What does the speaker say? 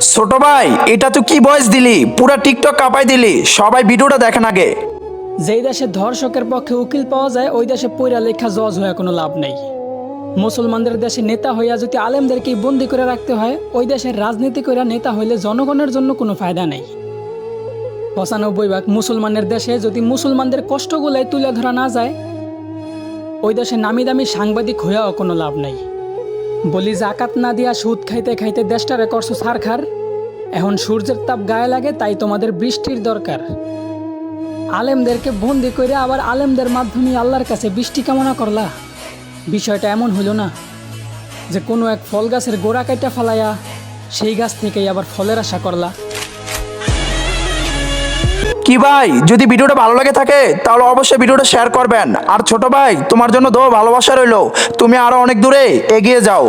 ছোট ভাই, এটা তুই কি ভয়েস দিলি? পুরা টিকটক কাঁপাই দিলি। সবাই ভিডিওটা দেখেন আগে। যেই দেশে ধর্ষকের পক্ষে উকিল পাওয়া যায় ওই দেশে পইরা লেখা জজ হয়ে কোনো লাভ নেই। মুসলমানদের দেশে নেতা হইয়া যদি আলেমদেরকেই বন্দি করে রাখতে হয়, ওই দেশের রাজনীতি করে নেতা হইলে জনগণের জন্য কোনো ফায়দা নেই। ৯৫% মুসলমানের দেশে যদি মুসলমানদের কষ্টগুলাই তুলে ধরা না যায়, ওই দেশে নামি দামি সাংবাদিক হইয়াও কোনো লাভ নেই। বলি জাকাত না দিয়া সুদ খাইতে খাইতে দেশটারে করছো ছারখার। এখন সূর্যের তাপ গায়ে লাগে, তাই তোমাদের বৃষ্টির দরকার। আলেমদেরকে বন্দি করে আবার আলেমদের মাধ্যমে আল্লাহর কাছে বৃষ্টি কামনা করলা। বিষয়টা এমন হইল না যে কোনো এক ফল গাছের গোড়া কাইটা ফালাইয়া সেই গাছ থেকেই আবার ফলের আশা করলা। কি ভাই, যদি ভিডিওটা ভালো লাগে থাকে তাহলে অবশ্যই ভিডিওটা শেয়ার করবেন। আর ছোট ভাই, তোমার জন্য দোয়া ভালোবাসা রইলো। তুমি আরো অনেক দূরে এগিয়ে যাও।